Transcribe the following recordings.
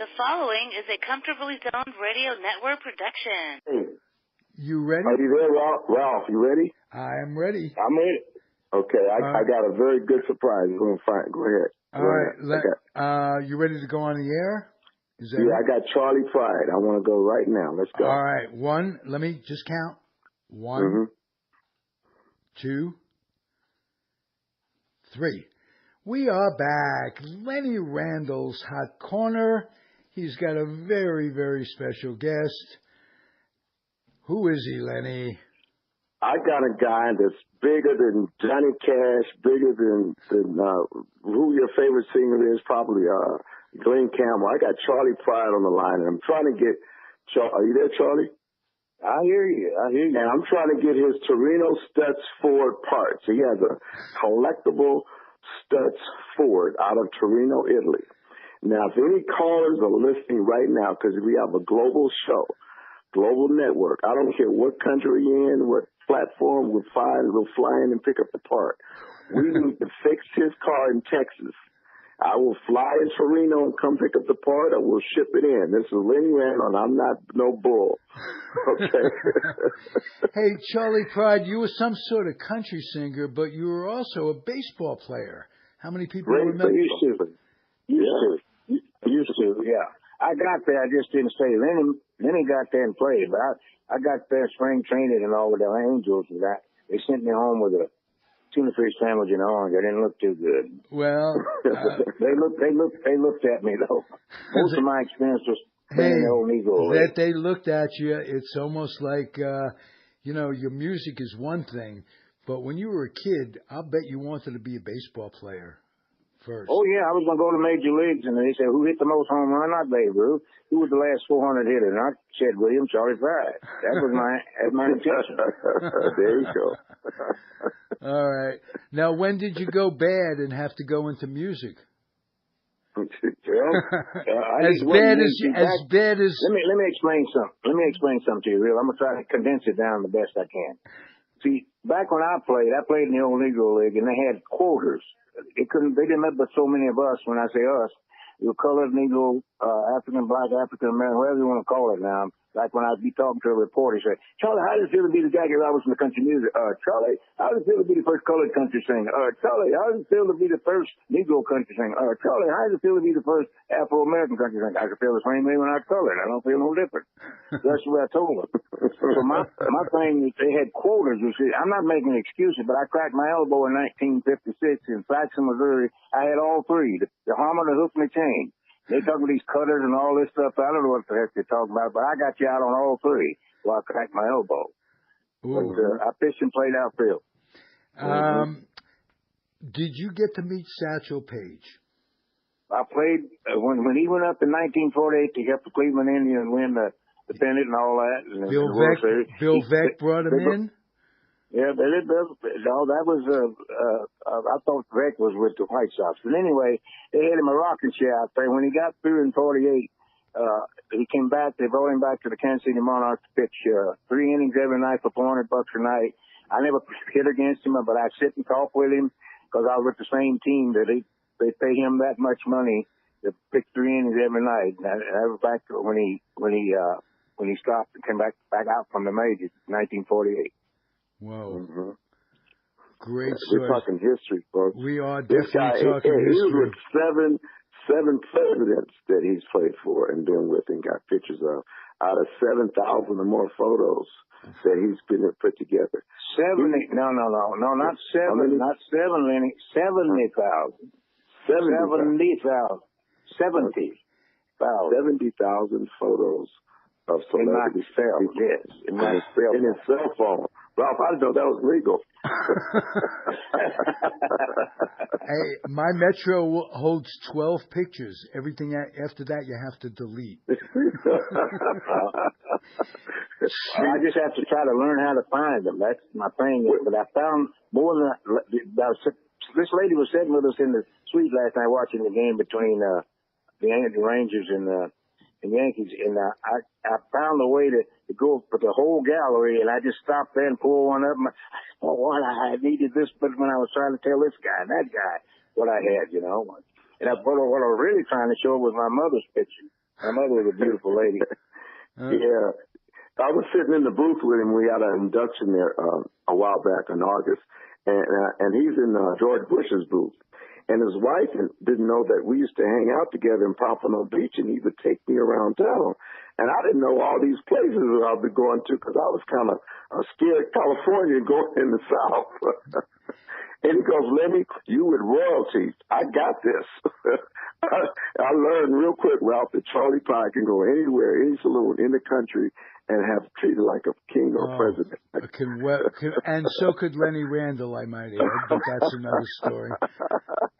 The following is a Comfortably Zoned Radio Network production. Hey. You ready? Are you there, Ralph? You ready? I am ready. I'm ready. Okay, I got a very good surprise. Go ahead. All right. You ready to go on the air? Is that I got Charlie Pride. I want to go right now. Let's go. All right. Let me just count. 1, 2, 3. We are back. Lenny Randle's Hot Corner. He's got a very, very special guest. Who is he, Lenny? I got a guy that's bigger than Johnny Cash, bigger than who your favorite singer is, probably Glenn Campbell. I got Charlie Pride on the line, and I'm trying to get Are you there, Charlie? I hear you. And I'm trying to get his Torino Stutz Ford parts. He has a collectible Stutz Ford out of Torino, Italy. Now, if any callers are listening right now, because we have a global show, global network, I don't care what country you're in, what platform, we'll fly in and pick up the part. We need to fix his car in Texas. I will fly in Torino and come pick up the part. I will ship it in. This is Lenny Randle, and I'm not no bull. Okay. Hey, Charlie Pride, you were some sort of country singer, but you were also a baseball player. How many people remember? Used to, yeah. I got there. I just didn't stay. Lenny got there and played, but I got there spring training and all with the Angels, and they sent me home with a tuna fish sandwich and orange. I didn't look too good. Well, they looked at me though. Most of my experience was playing the old Negro League. That they looked at you, it's almost like your music is one thing, but when you were a kid, I'll bet you wanted to be a baseball player first. Oh yeah, I was gonna go to Major Leagues, and they said, "Who hit the most home run?" Not Babe Ruth. Who was the last 400 hitter? And I said, "William Charlie Pride." That was my intention. There you go. All right. Now, when did you go bad and have to go into music? Well, as bad as. Let me explain something. Let me explain something to you, real. I'm gonna try to condense it down the best I can. See, back when I played in the old Negro League, and they had quotas. They didn't let but so many of us. When I say us, you colored, Negro, African, Black, African American, whatever you want to call it now. Like when I'd be talking to a reporter, he'd say, "Charlie, how does it feel to be the Jackie Robinson of country music?" "Charlie, how does it feel to be the first colored country singer?" "Charlie, how does it feel to be the first Negro country singer?" "Charlie, how does it feel to be the first Afro-American country singer?" I could feel the same way when I was colored. I don't feel no different. That's what I told them. So my thing is they had quotas. You see, I'm not making excuses, but I cracked my elbow in 1956 in Jackson, Missouri. I had all three, the hammer, the hook, and the chain. They talk about these cutters and all this stuff. I don't know what the heck they're talking about, but I got you out on all three while I cracked my elbow. But I pitched and played outfield. Did you get to meet Satchel Paige? I played when he went up in 1948 to help the Cleveland Indians win the pennant and all that. And Bill Veeck brought him in? Yeah, but that was, I thought Veeck was with the White Sox. But anyway, they had him a rocking chair out there. When he got through in 48, he came back. They brought him back to the Kansas City Monarchs to pitch 3 innings every night for $400 a night. I never hit against him, but I sit and talk with him because I was with the same team that they pay him that much money to pitch 3 innings every night. And I was back when he stopped and came back out from the majors in 1948. Whoa. Mm-hmm. Great story. We're talking history, folks. We are definitely talking history. He was with seven presidents that he's played for and been with and got pictures of out of 7,000 or more photos that he's been put together. 70? No, not 7. Not 7, Lenny. 70,000. 70,000. 70,000 photos of celebrities. Yes. In his cell phone. Ralph, I didn't know that was legal. Hey, my Metro holds 12 pictures. Everything after that you have to delete. I just have to try to learn how to find them. That's my thing. But I found more than this lady was sitting with us in the suite last night watching the game between the Rangers and Yankees, and I found a way to go for the whole gallery, and I just stopped there and pulled one up. I needed this, but when I was trying to tell this guy and that guy what I had, And what I was really trying to show was my mother's picture. My mother was a beautiful lady. Yeah. I was sitting in the booth with him. We had an induction there a while back in August, and he's in George Bush's booth. And his wife didn't know that we used to hang out together in Pompano Beach, and he would take me around town. And I didn't know all these places that I'd be going to because I was kind of scared California going in the South. And he goes, Lenny, you with royalty. I got this. I learned real quick, Ralph, that Charlie Pye can go anywhere, any saloon in the country, and have treated like a king or president. And so could Lenny Randle, I might add, but that's another story.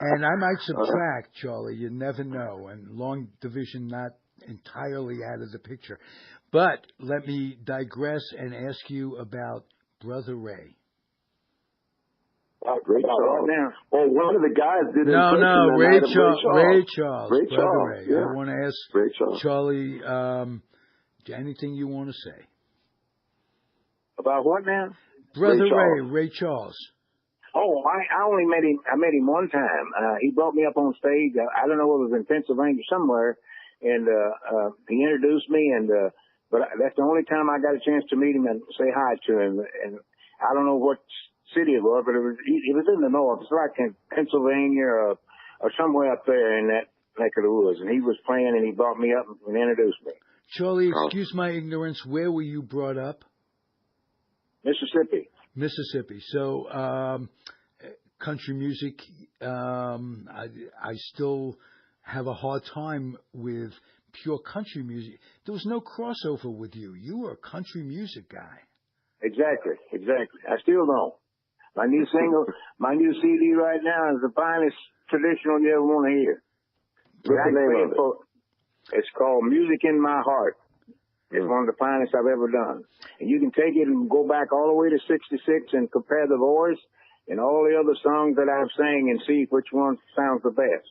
And I might subtract, Charlie, you never know, and long division not entirely out of the picture. But let me digress and ask you about Brother Ray. Oh, Ray Charles. Oh, one of the guys did Ray Charles. Ray Brother Charles. Ray. Yeah. I want to ask Ray Charles. Charlie, anything you want to say? About what now? Brother Ray Charles. Oh, I only met him. I met him one time. He brought me up on stage. I don't know whether it was in Pennsylvania somewhere, and he introduced me. But that's the only time I got a chance to meet him and say hi to him. And I don't know what city it was, but it was in the north. It's like in Pennsylvania or somewhere up there in that neck of the woods. And he was playing, and he brought me up and introduced me. Charlie, excuse my ignorance. Where were you brought up? Mississippi. So, country music, I still have a hard time with pure country music. There was no crossover with you. You were a country music guy. Exactly. I still don't. My new single, my new CD right now is the finest traditional you ever want to hear. What's the name of it? It's called Music in My Heart. It's one of the finest I've ever done. And you can take it and go back all the way to 66 and compare the voice and all the other songs that I've sang and see which one sounds the best.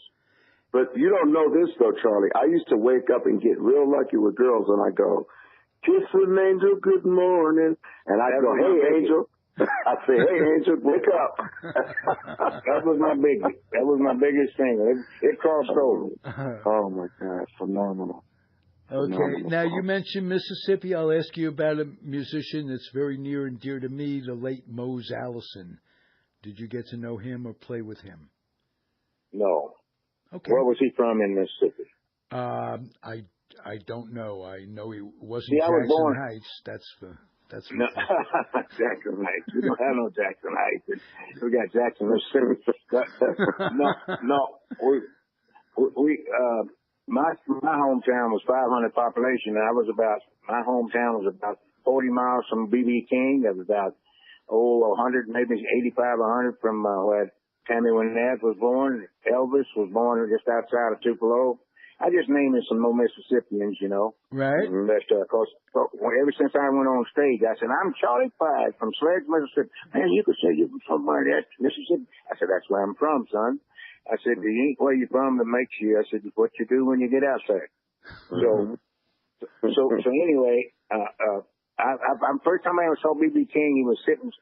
But you don't know this, though, Charlie. I used to wake up and get real lucky with girls, and I go, kiss an angel, good morning. And I go, hey, angel. I say, hey, angel, wake up. That was my biggie. That was my biggest thing. It crossed over. Oh, my God. Phenomenal. Okay. Now, you mentioned Mississippi. I'll ask you about a musician that's very near and dear to me, the late Mose Allison. Did you get to know him or play with him? No. Okay. Where was he from in Mississippi? I don't know. I know he wasn't See, Jackson Heights. That's no. Jackson Heights. We don't have no Jackson Heights. We got Jackson, Mississippi. My hometown was 500 population, and my hometown was about 40 miles from B.B. King. That was about 100, maybe 85, 100 from where Tammy Wynette was born. Elvis was born just outside of Tupelo. I just named some more Mississippians, you know. Right. But cause ever since I went on stage, I said, I'm Charlie Pye from Sledge, Mississippi. Man, you could say you're from somewhere that's Mississippi. I said, that's where I'm from, son. I said, you ain't where you're from that makes you. I said, what you do when you get out there. So anyway, I'm first time I ever saw B.B. King, he was sitting,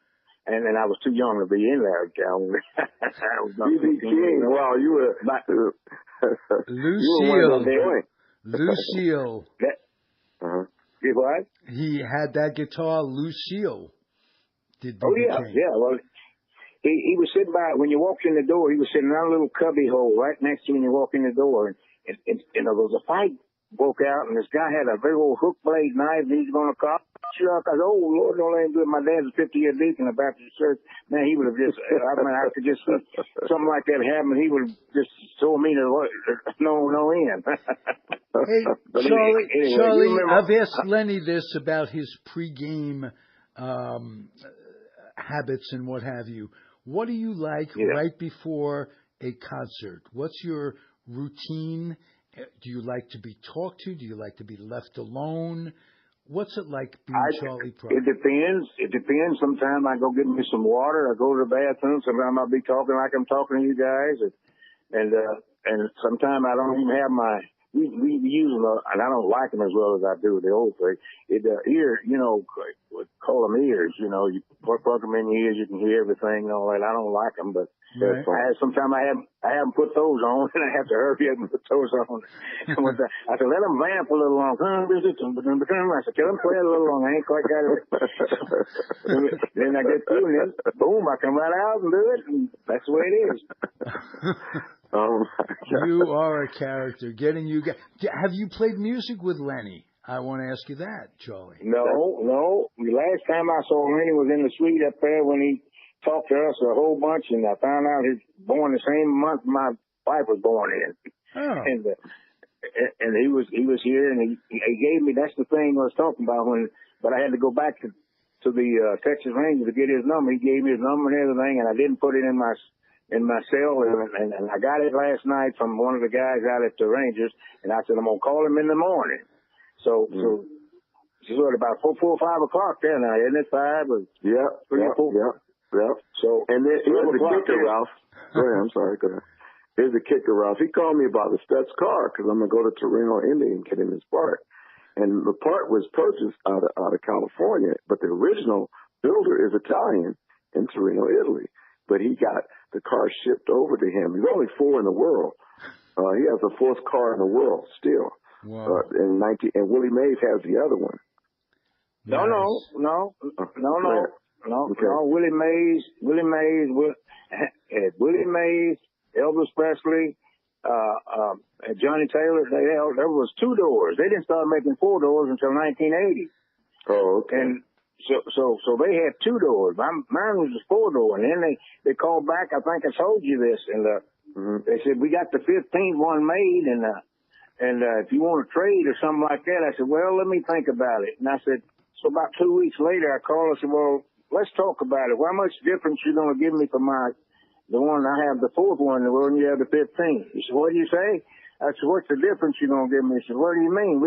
and I was too young to be in there. B.B. King, wow, you were Lucille. What? He had that guitar, Lucille. Did B.B. King. Yeah. Well, he was sitting by, when you walked in the door, he was sitting in a little cubby hole right next to you when you walk in the door. And there was a fight broke out, and this guy had a very old hook blade knife, and he's going to cut Chuck. I said, oh, Lord, don't let him do it. My dad's a 50-year deacon in the Baptist church. Man, he would have just, I could just see something like that happen. He would have just told me to no end. Hey, Charlie, I've asked Lenny this about his pregame habits and what have you. What do you like right before a concert? What's your routine? Do you like to be talked to? Do you like to be left alone? What's it like being Charlie Pye? It depends. Sometimes I go get me some water. I go to the bathroom. Sometimes I'll be talking like I'm talking to you guys. And sometimes I don't even have my we use them, and I don't like them as well as I do the old thing. Ear, you know, we call them ears. You know, you plug them in your ears, you can hear everything and all that. I don't like them, but sometimes I haven't put those on, and I have to hurry up and put those on. I said, let them vamp a little long. I said, can them play a little long? I ain't quite got it. Then I get through, and then boom, I come right out and do it, and that's the way it is. Oh my God. You are a character. Have you played music with Lenny? I want to ask you that, Charlie. No. The last time I saw Lenny was in the suite up there when he talked to us a whole bunch, and I found out he's born the same month my wife was born in. Oh. And he was here, and he gave me. That's the thing I was talking about but I had to go back to the Texas Ranger to get his number. He gave me his number and everything, and I didn't put it in my cell, and I got it last night from one of the guys out at the Rangers, and I said, I'm going to call him in the morning. So it's about 4 or 5 o'clock there now, isn't it? 5 or 3 or 4? Yeah. So, and then here's the kicker, Ralph. Go ahead, I'm sorry, go ahead. Here's the kicker, Ralph. He called me about the Stutz car, because I'm going to go to Torino, Italy, and get him his part. And the part was purchased out of California, but the original builder is Italian in Torino, Italy. But he got the car shipped over to him. There's only 4 in the world. He has the 4th car in the world still. Wow. And Willie Mays has the other one. Nice. No. Willie Mays, Elvis Presley, and Johnny Taylor. There was 2 doors. They didn't start making 4 doors until 1980. Oh, okay. And So they had 2 doors. Mine was a 4-door, and then they called back. I think I told you this, and they said we got the 15th one made, and if you want to trade or something like that, I said, well, let me think about it. And I said, so about 2 weeks later, I called. I said, well, let's talk about it. How much difference you going to give me for the one I have, the 4th one, the one you have the 15th? He said, what do you say? I said, what's the difference you going to give me? He said, what do you mean?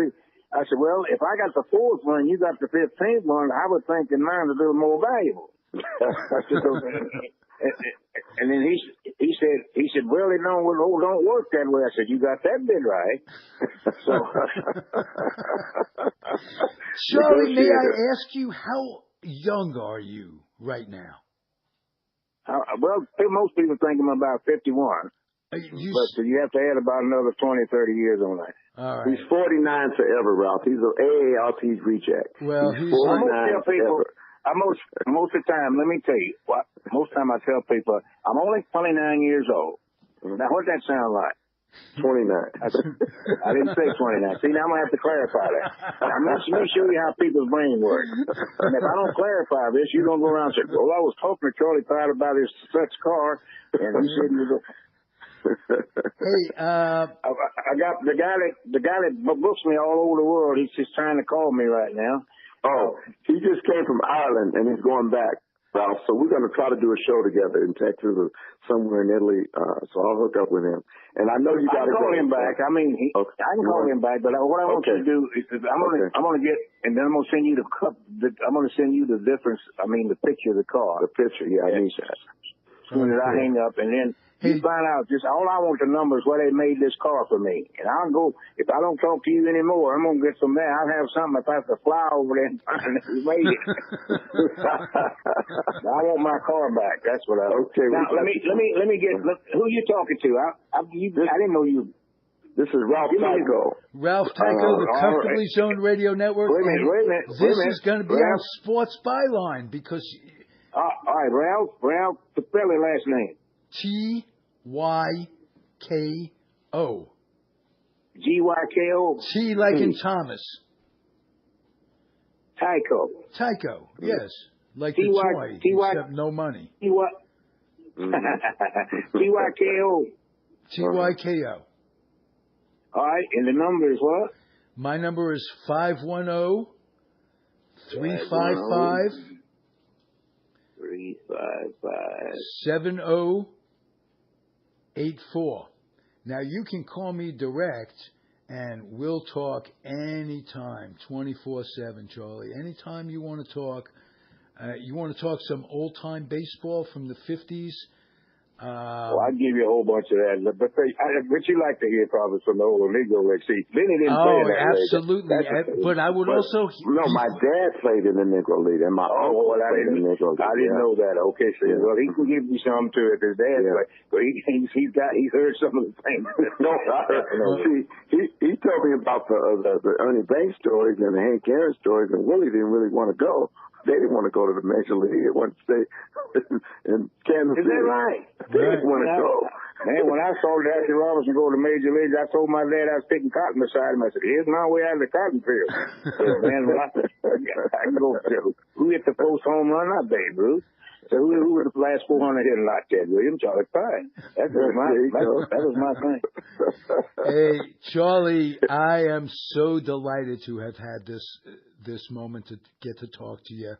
I said, well, if I got the 4th one, you got the 15th one, I would think that mine's a little more valuable. I said, and then he said, well, it don't work that way. I said, you got that bit right. Charlie, may I ask you, how young are you right now? Well, most people think I'm about 51. But you have to add about another 20, 30 years on that. All right. He's 49 forever, Ralph. He's an AARP reject. Well, he's 49 forever. Most of the time, let me tell you, most of the time I tell people, I'm only 29 years old. Now, what does that sound like? 29. I didn't say 29. See, now I'm going to have to clarify that. Let me show you how people's brain works. And if I don't clarify this, you're going to go around and say, well, I was talking to Charlie Pride about his such car, and he said he was a... Hey, I got the guy that books me all over the world. He's just trying to call me right now. Oh, he just came from Ireland and he's going back, Ralph. So we're going to try to do a show together in Texas or somewhere in Italy. So I'll hook up with him. And I know you got to call him back. I mean, I can call him back. But what I want you to do is I'm going to get, and then I'm going to send you I'm going to send you the difference. I mean, the picture of the car. The picture, yeah, I need that. As soon as I hang up, and then. You find out, just all I want to know is where they made this car for me. And I'll go, if I don't talk to you anymore, I'm going to get some there. I'll have something if I have to fly over there and find out who made it. I want my car back. That's what I want. Okay. Now, let me get, who are you talking to? I didn't know you. This is Ralph Tyko. Ralph Tyko, the Comfortably Zoned Radio Network. Wait a minute. This is going to be on Sports Byline because. All right, Ralph, the spell last name. Tyko. Gyko. T like in Thomas. Tyko, yes. Like the toy, except no money. Tyko. Tyko. All right, and the number is what? My number is 510-355. 7084. Now you can call me direct and we'll talk anytime, 24/7, Charlie. Anytime you want to talk. You want to talk some old time baseball from the 50s. I give you a whole bunch of that, but you like to hear probably from the old Negro League. See, Lenny didn't play in that absolutely. But I would also. No, my dad played in the Negro League, and my uncle played in the Negro League. I didn't know that. Okay, so well, he can give you some too if his dad played, but he's heard some of the things. No, see, he told me about the Ernie Banks stories and the Hank Aaron stories, and Willie didn't really want to go. They didn't want to go to the Major League. They wanted to stay in Kansas City. Is that right? They didn't want to go. Man, when I saw Jackie Robinson go to the Major League, I told my dad I was picking cotton beside him. I said, here's my way out of the cotton field. Man, I can go to who hit the post home run? Not Babe Ruth. So who was the last 400 hit like Ted Williams? Charlie Pye. That was my thing. Hey, Charlie, I am so delighted to have had this moment to get to talk to you.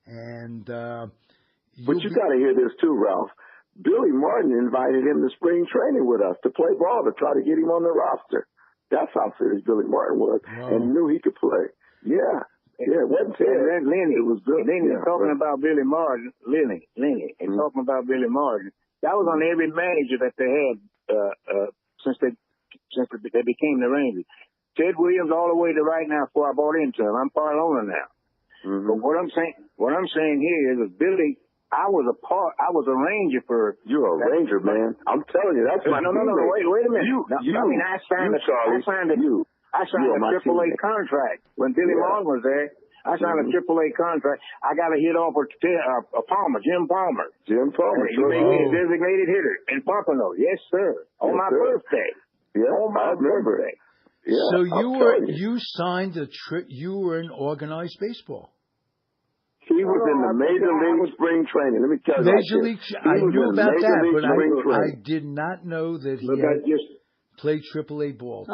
And but you got to hear this too, Ralph. Billy Martin invited him to spring training with us to play ball to try to get him on the roster. That's how serious Billy Martin was, and knew he could play. Yeah. Yeah, it wasn't Ted. Lenny, it was good. Lenny talking about Billy Martin. Lenny, and talking about Billy Martin. That was on every manager that they had since they became the Rangers. Ted Williams all the way to right now before I bought into him. I'm part owner now. Mm-hmm. But what I'm saying here is that Billy, I was a Ranger for. You're a Ranger, man. I'm telling you, that's my. No. Wait a minute. I signed a AAA contract when Billy Martin was there. I signed a AAA contract. I got a hit off of Jim Palmer. He made me a designated hitter in Pompano. Yes, sir. On my birthday. Yeah, on my birthday. Yeah, so you signed you were in organized baseball. He was in the Major League spring training. Let me tell you. Major League. I knew about that, but I did not know that he had played AAA ball too.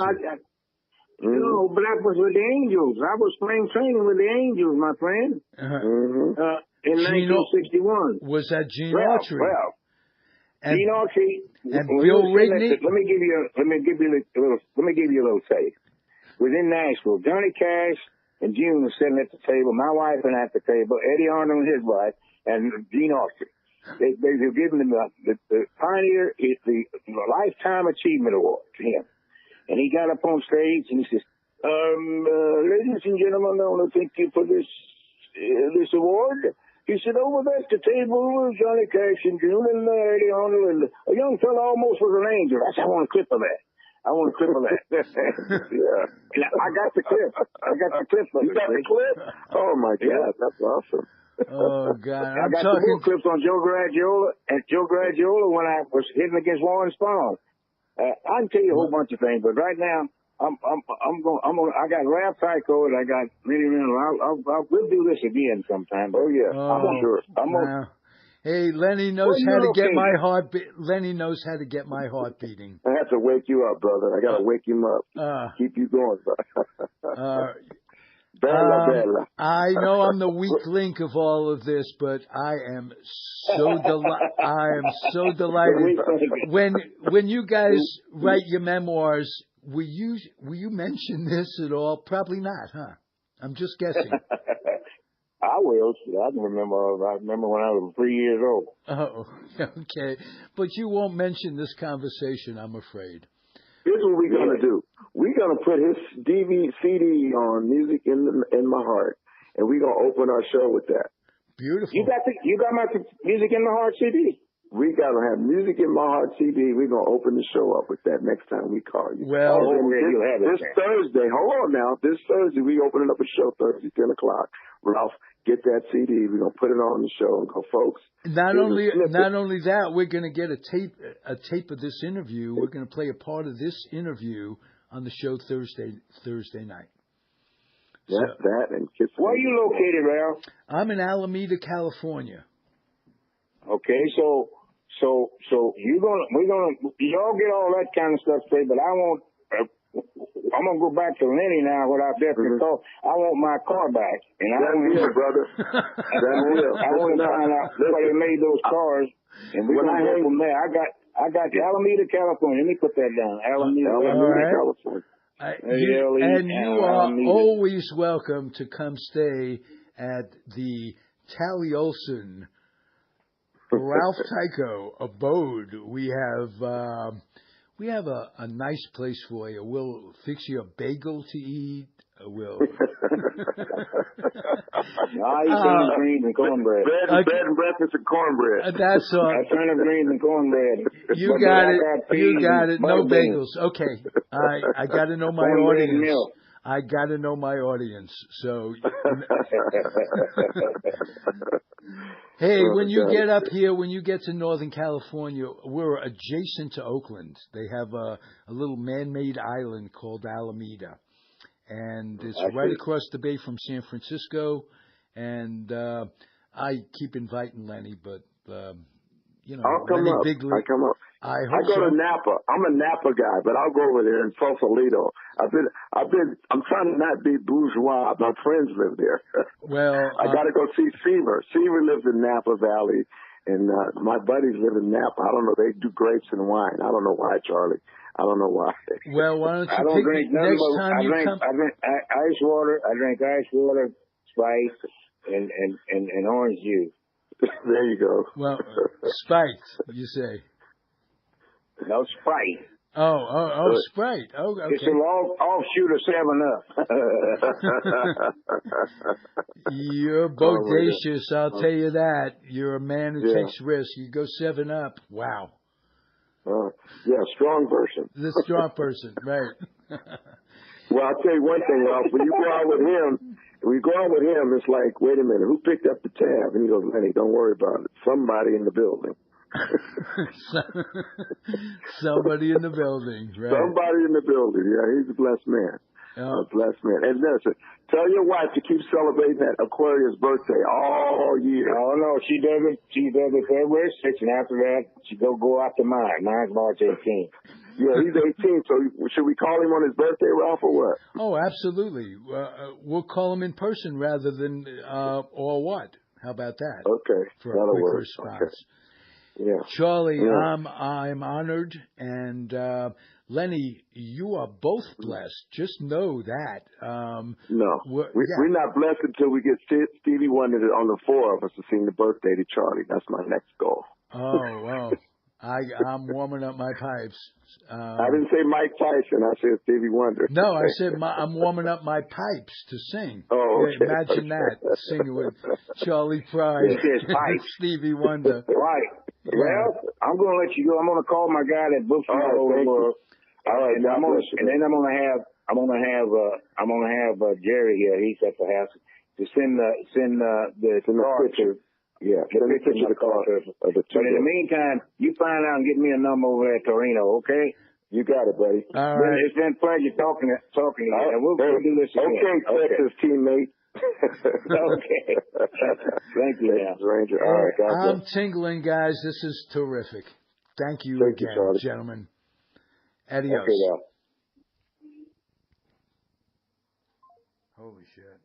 No, but that was with the Angels. I was spring training with the Angels, my friend. In 1961. Was that Gene Autry? Well, Gene Autry and Bill Rigney. Let me give you a little taste. It was in Nashville. Johnny Cash and June was sitting at the table. My wife and at the table. Eddie Arnold and his wife, and Gene Autry. They were giving him the Pioneer, the Lifetime Achievement Award to him. And he got up on stage and he says, ladies and gentlemen, I want to thank you for this award. He said, over there at the table, Johnny Cash and June and Eddie Arnold, and a young fellow almost was an angel. I said, I want a clip of that. Yeah. And I got the clip. You got the clip? Oh, my God. That's awesome. Oh, God. I got the more clips on Joe Garagiola when I was hitting against Warren Spahn. I can tell you a whole bunch of things, but right now I got Ralph Tyko and I got Lenny Randle. We'll do this again sometime. Oh yeah, I'm sure. Hey, Lenny knows how to get my heart. Lenny knows how to get my heart beating. I have to wake you up, brother. I got to wake him up. Keep you going, brother. Bella. I know I'm the weak link of all of this, but I am so delighted. When you guys write your memoirs, will you mention this at all? Probably not, huh? I'm just guessing. I will. I can remember. I remember when I was 3 years old. Oh, okay. But you won't mention this conversation, I'm afraid. Here's what we're going to do. We're going to put his CD on Music in My Heart, and we're going to open our show with that. Beautiful. You got my Music in My Heart CD? We got to have Music in My Heart CD. We're going to open the show up with that next time we call you. Well, this Thursday, hold on now. This Thursday, we opening up a show Thursday, 10 o'clock. Ralph, get that CD. We're going to put it on the show and go, folks. Not only that, we're going to get a tape of this interview. We're going to play a part of this interview on the show Thursday night. That and Kiss. Where are you located, Ralph? I'm in Alameda, California. Okay, so y'all get all that kind of stuff straight, but I'm gonna go back to Lenny now. What I definitely thought, I want my car back, and I want to find out where they made those cars, and we're gonna go from there. I got Alameda, California. Let me put that down. Alameda, California. And you are always welcome to come stay at the Talie Olson Ralph Tyko, Abode. We have a nice place for you. We'll fix you a bagel to eat. We'll. I eat turnip greens and cornbread. Bread and breakfast and cornbread. That's all. Turnip greens and cornbread. You got it. You got it. No bagels. Okay. I got to know my audience. I got to know my audience. So. Hey, when you get up here, when you get to Northern California, we're adjacent to Oakland. They have a little man-made island called Alameda. And it's right across the bay from San Francisco. And I keep inviting Lenny, but, I'll come Lenny up. Bigley. I come up. I go to Napa. I'm a Napa guy, but I'll go over there in Sausalito. I'm trying to not be bourgeois. My friends live there. Well, I got to go see Seaver. Seaver lives in Napa Valley, and my buddies live in Napa. I don't know. They do grapes and wine. I don't know why, Charlie. I don't know why. Well, why don't you I don't pick drink nothing next but, time I you drink, come? I drink ice water, Sprite, and orange juice. There you go. Well, spiked, you say. No Sprite. Oh, Sprite. Oh, okay. It's an offshoot of 7-Up. You're bodacious, I'll tell you that. You're a man who takes risks. You go 7-Up. Wow. Strong person. The strong person, right. Well, I'll tell you one thing, Ralph. When you go out with him, it's like, wait a minute, who picked up the tab? And he goes, Lenny, don't worry about it. Somebody in the building. Somebody in the building, right? Somebody in the building. Yeah, he's a blessed man. A blessed man. And listen, tell your wife to keep celebrating that Aquarius birthday all year. Oh no, she does it. She does it February 6th, and after that, she go after mine. Mine's March 18th. Yeah, he's 18. So should we call him on his birthday, Ralph, or what? Oh, absolutely. We'll call him in person rather than or what? How about that? Okay, for that'll a quick work. response. Okay. Yeah. Charlie, I'm honored, and Lenny, you are both blessed. Just know that. No, we're not blessed until we get Stevie Wonder on the four of us to sing the birthday to Charlie. That's my next goal. Oh, I'm warming up my pipes. I didn't say Mike Tyson. I said Stevie Wonder. No, I said I'm warming up my pipes to sing. Oh, okay. Yeah, imagine that, singing with Charlie Pride and Stevie Wonder. Right. Yeah. Well, I'm going to let you go. I'm going to call my guy that books me all over the world. All right, and then I'm going to have Jerry here. He's at the house to send the picture. Yeah, send the picture of the car. But in the meantime, you find out and get me a number over at Torino, okay? You got it, buddy. All right. It's been a pleasure talking to you. And we'll do this again. Okay, Texas teammate. Okay. Thank you, man. Ranger. All right, God I'm bless. tingling, guys. This is terrific. Thank you again, gentlemen. Adios. Okay, now. Holy shit.